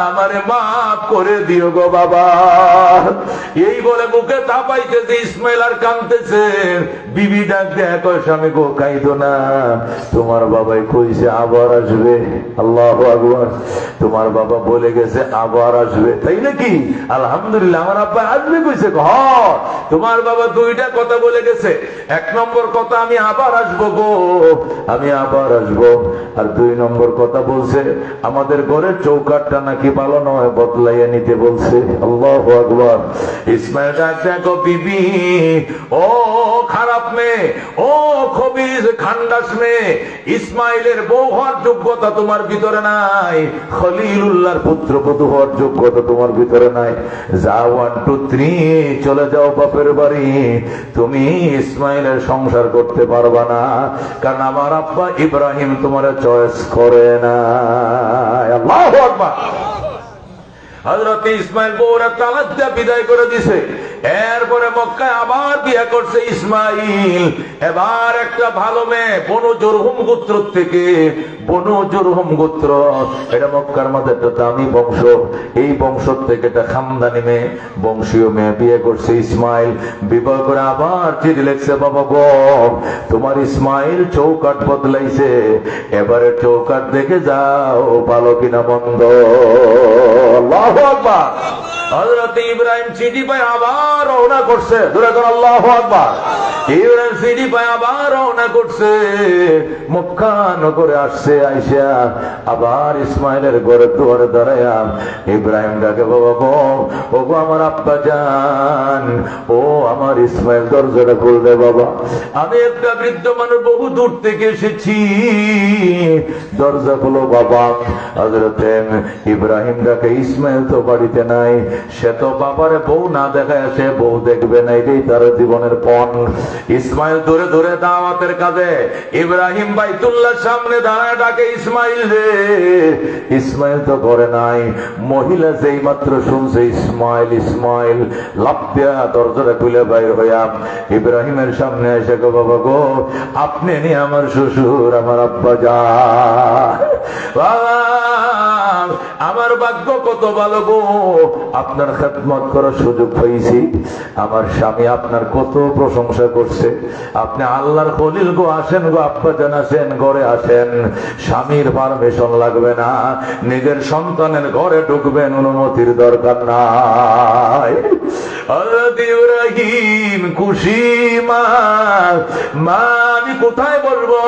আমারে মাফ করে দিও গো বাবা। এই বলে মুখে তাপাইতেছে ইসমাইল আর কাঁদতেছে। বিবি ডাক দেয়, কয় স্বামী গো কাইদো না, তোমার বাবাই কইছে আবার আসবে। আল্লাহু আকবার। তোমার বাবা বলে গেছে আবার আসবে, তাই নাকি? আলহামদুলিল্লাহ, আমার আব্বা আসবে কইছে। হ্যাঁ, তোমার বাবা দুইটা কথা বলে গেছে। এক নম্বর কথা, আমি আবার আসবো গো, আমি আবার আসবো। আর দুই নম্বর কথা বলছে, আমাদের ঘরের চৌকাটটা নাকি ভালো নয়, বদলাইয়া নিতে বলছে। আল্লাহু আকবার। ইসমাইল ডাক দেখো, বিবি ও খারাপ মেয়ে, ও খবিজ খান্ডাস মেয়ে, ইসমাইলের বউ হওয়ার যোগ্যতা তোমার ভিতরে নাই, খলিলুল্লাহর পুত্রবধূ হওয়ার যোগ্যতা তোমার ভিতরে নাই। যাও 1 2 3 চলে যাও বাপের বাড়ি। তুমি ইসমাইলের সংসার করতে পারবা না, কারণ আমার আব্বা ইব্রাহিম তোমার চয়েস করে না। আল্লাহু আকবার। হযরত ইসমাইল বউরা তালাক দিয়ে বিদায় করে দিছে। এরপরে মক্কায় আবার বিয়ে করছে ইসমাইল। এবার একটা ভালো মেয়ে বনু জুরহুম গোত্র থেকে, বনু জুরহুম গোত্র এটা মক্কার মধ্যে একটা দামি বংশ, এই বংশ থেকে একটা খানদানি মেয়ে, বংশীয় মেয়ে বিয়ে করছে ইসমাইল। বিবাহ করে আবার চিঠি লিখছে, বাবা গো তোমার ইসমাইল চৌকাট বদলাইছে, এবারে চৌকাট দেখে যাও ভালো কিনা মন্দ। আল্লাহু আকবার। হযরত ইব্রাহিম চিঠি পায় আবার রওনা করছে, জোরে করে আল্লাহু আকবার। ইব্রাহিম চিঠি পায় আবার রওনা করছে, মক্কা নগরে আসছে। আইসা আবার ইসমাইলের ঘরের দুয়ারে দাঁড়ায়া ইব্রাহিম ডাকে, বাবা গো ও গো আমার আব্বা জান, ও আমার ইসমাইল দরজাটা খুলবে বাবা, আমি একটা বৃদ্ধ মানুষ বহু দূর থেকে এসেছি, দরজা খুলো বাবা। হযরত ইব্রাহিম ডাকে, ইসমাইল তো বাড়িতে নাই, সে তো বাবারে বউ না দেখায় সে বউ দেখবে না, এটাই তার জীবনের পণ। ইসমাইল দূরে দূরে দাওয়াতের কাজে, ইব্রাহিম বাইতুল্লাহর সামনে দাঁড়ায় ডাকে, ইসমাইল রে। ইসমাইল তো ঘরে নাই। মহিলা যেই মাত্র শুনছে ইসমাইল ইসমাইল, লাফ দিয়া দরজাটা খুলে বাইর হইয়া ইব্রাহিমের সামনে এসে, গো বাবা গো আপনি নি আমার শ্বশুর, আমার আব্বা জান, বাবা আমার ভাগ্য কত ভালো গো, আপনার খেদমত করার সুযোগ পাইছি। আমার স্বামী আপনার কত প্রশংসা করছে, আপনি আল্লাহর খলিল গো, আসেন গো আব্বা জান, আসেন ঘরে আসেন, স্বামীর পারমিশন লাগবে না, নিজের সন্তানের ঘরে ঢুকবেন, অনুমতির দরকার নাই। হযরত ইব্রাহিম খুশি, মা মা আমি কোথায় বলবো,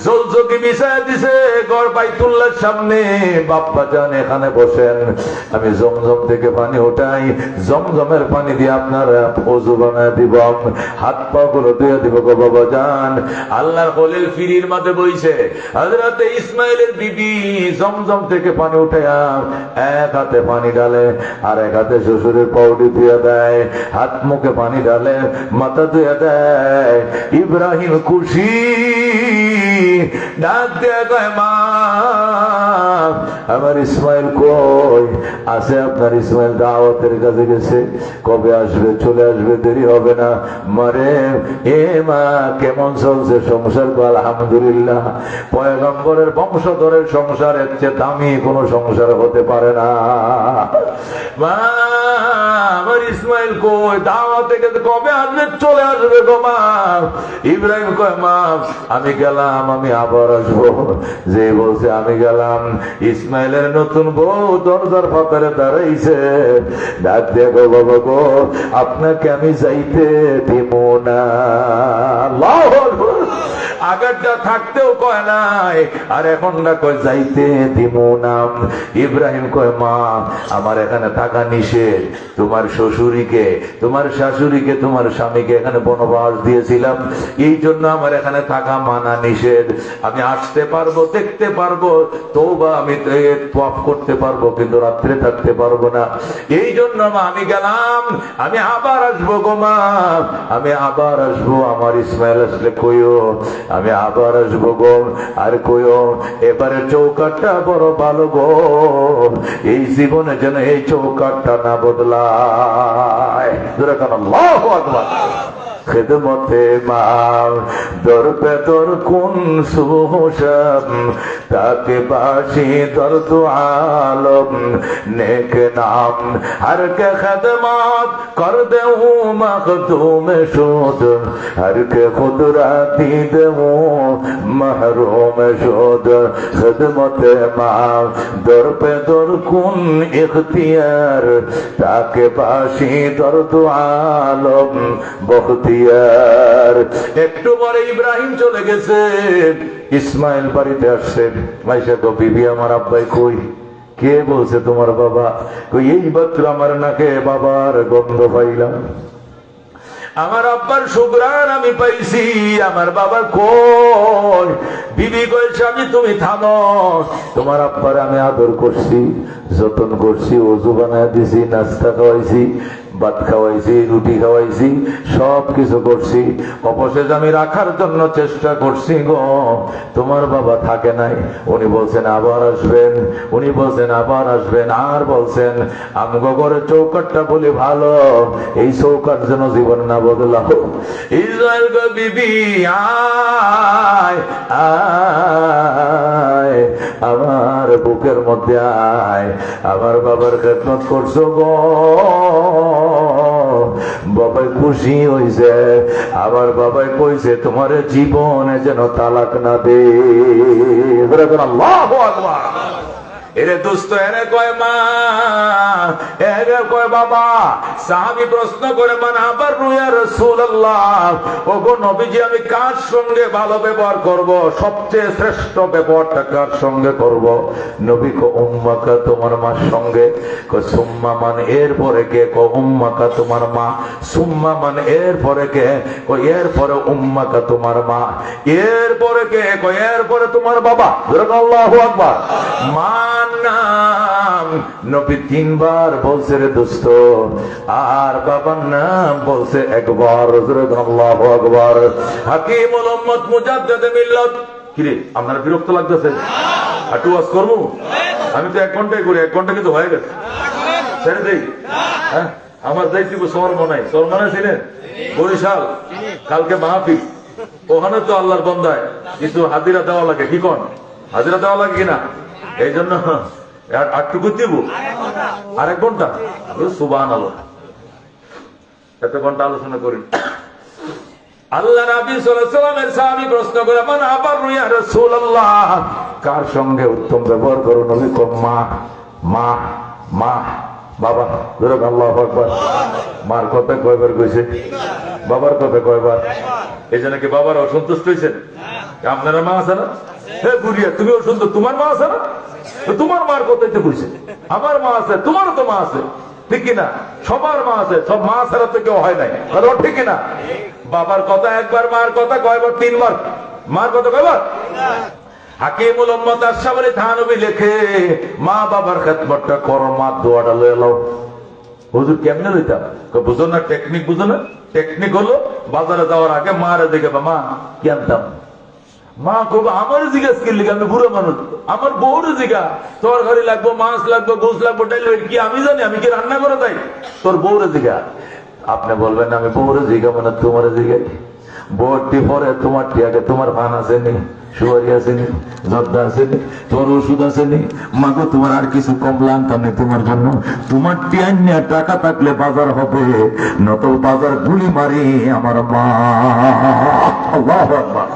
জলচকি বিছায় দিছে ঘর বাইতুল্লাহর সামনে, বাপ্পা জান এখানে বসেন, আমি জমজম থেকে পানি উঠাই, জমজমের পানি দিয়ে আপনার ওযু বানায় দিব, হাত পা গুলো ধুয়ে দিব গো বাবা জান। আল্লাহর খলিল ফিরির মাঝে বইছে, হযরত ইসমাইলের বিবি জমজম থেকে পানি উঠাইয়া এক হাতে পানি ঢালে, আর এক হাতে শ্বশুরের পাউডি ধুয়ে দেয়, হাত মুখে পানি ঢালে, মাথা ধুয়ে দেয়। ইব্রাহিম খুশি, ডাক দিয়ে কয়, মা আমার ইসমাইল কই? আছে আপনার ইসমাইল দাওয়াতের কাছে গেছে, কবে আসবে? চলে আসবে, দেরি হবে না। মারে এ মা কেমন চলছে সংসার? আলহামদুলিল্লাহ, পয়গম্বরের বংশধরের সংসার এর চেয়ে দামি কোন সংসার হতে পারে না। মা আমার ইসমাইল কই? দাওয়াতে গেছে, কবে আসবে? চলে আসবে গো মা। ইব্রাহিম কয়, মা আমি গেলাম, আমি আবার আসবো। যে বলছে আমি গেলাম, ইসমাইলের নতুন বউ দরজার ফাতারে দাঁড়াইছে, ডাক দিয়ে গো বাবা গো আপনাকে আমি যাইতে দিব না। আল্লাহু আকবার। আগেরটা থাকতেও কয় নাই, আর এখনটা কয় যাইতে দিব না। ইব্রাহিম কয়, মা আমার এখানে থাকা নিষেধ, তোমার শ্বশুরীকে, তোমার শাশুড়িকে, তোমার স্বামীকে এখানে বনবাস দিয়েছিলাম, এই জন্য আমার এখানে থাকা মানা নিষেধ। আমি আসতে পারবো, দেখতে পারবো, তওবা আমি তওয়াফ করতে পারবো, কিন্তু রাত্রে থাকতে পারবো না। এই জন্য মা আমি গেলাম, আমি আবার আসবো গো মা, আমি আবার আসবো। আমার ইসমাইল আসলে কইও আমি আবার আসবো গো, আর কইও এবারে চৌকাটটা বড় ভালো গো, এই জীবনে যেন এই চৌকাটটা না বদলায়। আল্লাহু আকবার। খিদমতে মা দর পে দর কুন সুহসব, তাকে বাসি দর্দ আলম নেক নাম, হর কে খিদমত কর দেউ মখদুম শুদ, হর কে খুদ রাতি দেউ মহরুম শুদ। খিদমতে মা দর পে দর কুন ইখতিয়ার, তাকে বাসি দর্দ আলম বখতি। একটু পরে ইব্রাহিম চলে গেছে, ইসমাইল বাড়িতে আসছে। মাইশা গো বিবি আমার আব্বাই কই? কে বলছে তোমার বাবা? কই এই মাত্র আমার নাকে বাবার গন্ধ পাইলাম, আমার আব্বার সুগ্রাণ আমি পাইছি, আমার বাবা কই? বিবি কই, স্বামী তুমি থামো, তোমার আব্বার আমি আদর করছি, যতন করছি, ওযু বানায় দিছি, নাস্তা খাওয়াইছি, ভাত খাওয়াইছি, রুটি খাওয়াইছি, সব কিছু করছি। অবশেষে আমি রাখার জন্য চেষ্টা করছি গো, তোমার বাবা থাকে নাই। উনি বলছেন আবার আসবেন, উনি বলছেন আবার আসবেন, আর বলছেন আমগো ঘরে চৌকাটটা বলি ভালো, এই চৌকাট যেন জীবন না বদলাও। ইসরায়েল গো বিবি আয় আয়, আমার বুকের মধ্যে আয়, আমার বাবার খেদমত করছো গো। বাবাই খুশি হইছে, আমার বাবাই কইছে তোমার জীবনে যেন তালাক না দে। আল্লাহু আকবার। এরে দোস্ত, এরে কয় মা, এরে কয় বাবা। সাহাবী প্রশ্ন করে মান আবার ইয়া রাসূলুল্লাহ, ওগো নবীজি আমি কার সঙ্গে ভালো ব্যবহার করব, সবচেয়ে শ্রেষ্ঠ ব্যবহারটা কার সঙ্গে করব? নবী কো উম্মাকা, তোমার মার সঙ্গে। কয় সুম্মা মান, এরপরে কে? কো উম্মাকা, তোমার মা। সুম্মা মান, এরপরে কে? কয় এরপরে উম্মাকা, তোমার মা। এরপরে কে? কয় এরপরে তোমার বাবা। আল্লাহু আকবার। মান নাম নবী তিনবার বলছে রে দোস্ত, আর বাবার নাম বলছে একবার। আল্লাহু আকবার। হাকিমুল উম্মত মুজাদ্দিদে মিল্লাত। কিরে আপনারা বিরক্ত লাগতেছে? একটু ওয়াজ করবো? আমি তো 1 ঘন্টায় করি, 1 ঘন্টা কিন্তু হয়ে গেছে। ছেড়ে দেই? হ্যাঁ, আমার যাইতেও সরমনাই। সরমনাই ছিলেন বরিশাল, কালকে মাহফিল, ওখানে তো আল্লাহর বন্দায় কিন্তু হাজিরা দেওয়া লাগে। কি কোন হাজিরা দেওয়া লাগে কিনা? এই জন্য আটটুকু দিব, আর 1 ঘন্টা। সুবহানাল্লাহ, এত ঘন্টা আলোচনা করি। আল্লাহ নবী সাল্লাল্লাহু আলাইহি ওয়াসাল্লামের সাহাবী প্রশ্ন করে মান আবার ইয়া রাসূলুল্লাহ, কার সঙ্গে উত্তম ব্যবহার করো? নবী কো মা, মা, মা, বাবা। আল্লাহু আকবার। মার কথা কয়বার কইছে? বাবার কথা কয়বার? এই জন্য কি বাবার অসন্তুষ্ট হয়েছেন? আপনারা মা আছে না? হে বুড়িয়া, তুমি অসন্তুষ্ট, তোমার মা আছে না? তোমার মার কথাই তো কইছে। আমার মা আছে, তোমারও তো মা আছে, ঠিক কিনা? সবার মা আছে, সব মা ছাড়া তো কেউ হয় নাই, ঠিক কিনা? বাবার কথা একবার, মার কথা কয়বার? 3 বার। মার কথা কয়বার? হাকিমুল উম্মত আশ-শাবরি থানবী লেখে, মা বাবার খেদমতটা করো, মা দোয়াটা লয়ে নাও। হুজুর কেমনে লইতাম? বুঝো না টেকনিক? বুঝো না টেকনিক? হলো বাজারে যাওয়ার আগে মারে দেখে, মা কি আনতাম? মা কব আমার জিজ্ঞাসা করলি, আমি বুড়ো মানুষ, আমার বউরে জিগা, তরকারি লাগবো, মাছ লাগবো, গোস লাগবো, ডাইল কি আমি জানি? আমি কি রান্না করে দেয়? তোর বউরে জিগা। আপনি বলবেন আমি বউরে জিগা মানে তোমার জিগাই। বউটি পরে তোমারটি আগে। তোমার পান আসেনি, সুয়ারি আসেনি, জর্দা আসেনি, তোর ওষুধ আসেনি, মাগো তোমার আর কিছু কমলা আনতাম না তোমার জন্য। তোমার টিয়ান্যা টাকা থাকলে বাজার হবে, নত বাজার গুলি মারি আমার মা। আল্লাহু আকবার।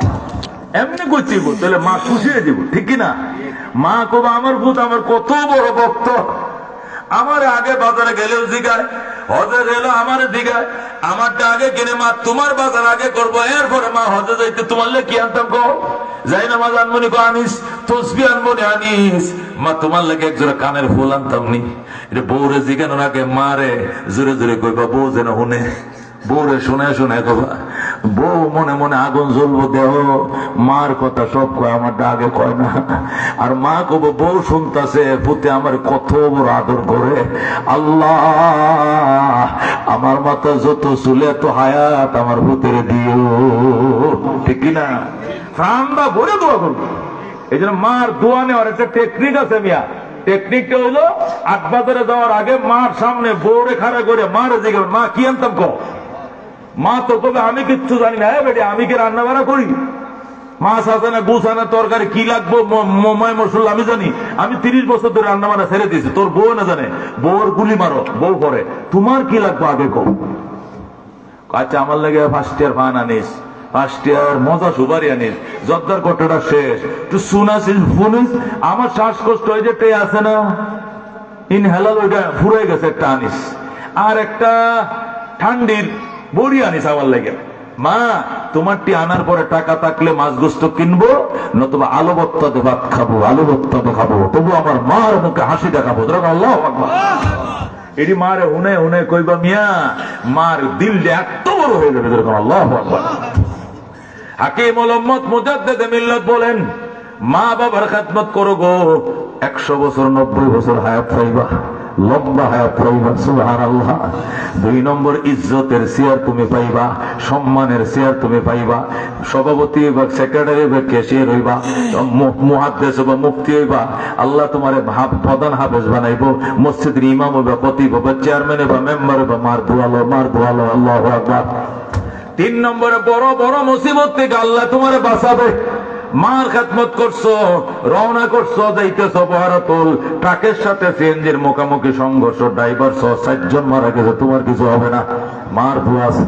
এমনি করছি তাহলে মা খুশি হয়ে দিব, ঠিক কিনা? মা কবা আমার ভূত আমার কত বড় ভক্ত, আমার আগে বাজারে গেলেও জিগায়, হজে গেল আমার জিগায়, আমারটা আগে কিনে মা তোমার বাজার আগে করবো, এরপরে মা হজে যাইতে তোমার কি আনতাম কো? যাই না মাঝ আনবনি কো আনিস, তসবি আনবনি আনিস, মা তোমার লাগে একজোড়া কানের ফুল আনতাম নি। এটা বউরে জিগানোর আগে মারে জোরে জোরে কইবা, বউ যেন শুনে। বউরে শুনে শুনে কবা, বউ মনে মনে আগুন জ্বলবো, দেহ মার কথা সব কয়, আমারটা আগে কয় না। আর মা কব বউ শুনতাছে, পুতে আমার কত বড় আদর করে। আল্লাহ, আমার মাথা যত চুলে এত হায়াত আমার পুতের দিও, ঠিক কিনা? প্রাণটা ভরে দোয়া করবো। এই জন্য মার দোয়া নেওয়ার একটা টেকনিক আছে মিয়া। টেকনিকটা হলো 8 বাজারে যাওয়ার আগে মার সামনে বউরে খাড়া করে মারে জিজ্ঞাসা, মা কি আনতাম কো? মা তো কবে আমি কিচ্ছু জানি না, বেটি আমি কি রান্না বান্না করি? মাছ আছে না, গুছ আনা, তরকারি কি লাগবো, ময় মশলা আমি জানি। আমি 30 বছর ধরে রান্না বান্না ছেড়ে দিয়েছি, তোর বউ না জানে? বউর গুলি মারো, বউ করে। তোমার কি লাগবো আগে কও। আচ্ছা আমার লাগে 1st ইয়ার ফান আনিস, 1st ইয়ার মজা সুপারি আনিস, জর্দার কট্টাটা শেষ, তুই শুনাছিস শুনিস, আমার শ্বাসকষ্ট হয়ে যে আছে না ইনহেলার, ওইটা ফুরাই গেছে, একটা আনিস। আর একটা ঠান্ডির বড়ি আনিস আমার লাগে। মা তোমারটি আনার পরে টাকা থাকলে মাছ গোস্ত কিনবো, নতুবা আলু ভর্তা দিয়ে ভাত খাবো, আলু ভর্তা তো খাবো, তবু আমার মার মুখে হাসি দেখাবো। আল্লাহু আকবার। এটি মারে হুনে হুনে কইবা মিয়া, মার দিলটা এত বড় হয়ে যাবে। আল্লাহু আকবার। হাকিমুল উম্মত মুজাদ্দিদে মিল্লাত বলেন, মা বাবার খেদমত করো গো, 100 বছর 90 বছর হায়াত পাইবা। লম্বা হায়াত পাইবা, সুবহানাল্লাহ। 2 নম্বর ইজ্জতের চেয়ার তুমি পাইবা, সম্মানের চেয়ার তুমি পাইবা, সভাপতি হইবা, সেক্রেটারি হইবা, ক্যাশিয়ার হইবা, মুহাদ্দিস হইবা, মুফতি হইবা, আল্লাহ তোমারে প্রধান হাফেজ বানাইবো, মসজিদের ইমাম হইবা, খতিব হইবা, চেয়ারম্যান হইবা, মেম্বার হইবা। মার দুয়ালো, আল্লাহু আকবার। 3 নম্বরে বড় বড় মুসিবত থেকে আল্লাহ তোমারে বাঁচাবে। মার খেদমত করছো, রওনা করছো, যাইতেছো বহরাতুল, ট্রাকের সাথে সিএনজির মুখোমুখি সংঘর্ষ, ড্রাইভার সহ 4 জন মারা গেছে, তোমার কিছু হবে না। মার দুয়া আছে,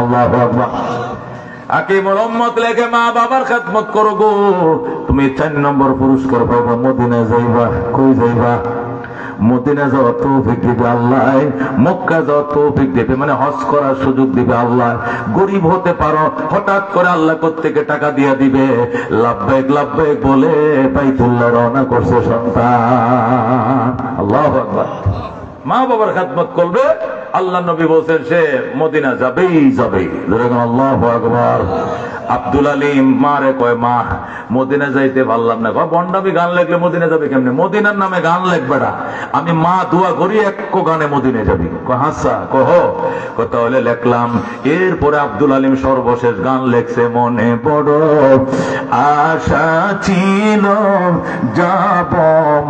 আল্লাহু আকবার। হাকিমুল উম্মত লেগে মা বাবার খেদমত করো গো, তুমি 4 নম্বর পুরস্কার পাইবা। মদিনায় যাইবা, কই যাইবা? মদিনা যাওয়ার তৌফিক দিবে আল্লাহ, মক্কা যাওয়ার তৌফিক দিবে, মানে হজ করার সুযোগ দিবে আল্লাহ। গরিব হতে পারো, হঠাৎ করে আল্লাহ কোত্থেকে টাকা দিয়া দিবে। লাব্বাইক লাব্বাইক বলে বাইতুল্লাহ রওনা করছে সন্তান। আল্লাহু আকবার। মা বাবার খেদমত করবে, আল্লাহ নবী বলছেন সে মদিনা যাবেই যাবে। আল্লাহু আকবার। আব্দুল আলিম মারে কয়, মা মদিনা যাইতে পারলাম না। বন্ডামি গান লেখলে মদিনা যাবে কেমনে? মদিনার নামে গান লেখবে না, আমি মা দোয়া করি এক গানে মদিনে যাবি। হাসা কহ, তাহলে লেখলাম। এরপরে আব্দুল আলিম সর্বশেষ গান লেখছে, মনে বড় আশা ছিল যাব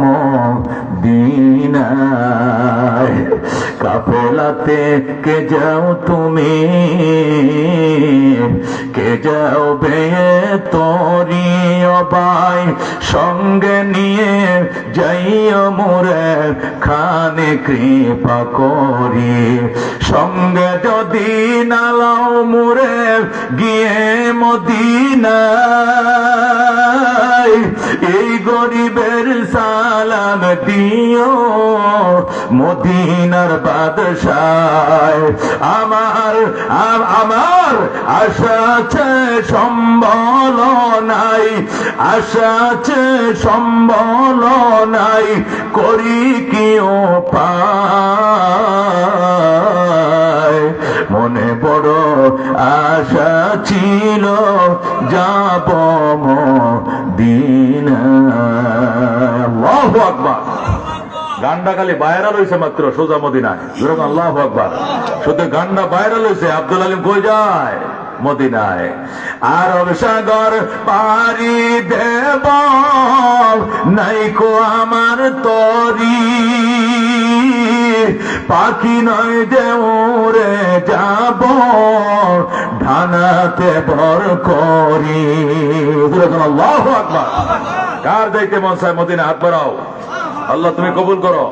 মদিনায়, কাফেলাতে কে যাও তুমি, কে যাও বে তোরি ভাই, সঙ্গে নিয়ে যাইও মোরে খানে কৃপা করি, সঙ্গে যদি নালাও মোরে গিয়ে মদিনায়, এই গরিবের সালাম দিও মদিনার বাদশাহ। আমার আশা আছে সম্বল নাই, আশা আছে সম্বল নাই, করি কি উপায়, মনে বড় আশা ছিল যাব মদিনায়। আল্লাহু আকবার। গান্ডা খালি ভাইরাল হয়েছে মাত্র, সোজা মদিনায়। আল্লাহু আকবার। শুধু গান্ডা ভাইরাল হয়েছে, আব্দুল আলিম কই যায়? মদিনায়। আরব সাগর পারি দেব নাইকো আমার তরি, পাখি নয় যে উড়ে যাব ঢানাতে ভর করি। আল্লাহু আকবার। কার যাইতে মন চায় মদিনা? হাত বাড়াও। আল্লাহ তুমি কবুল করো।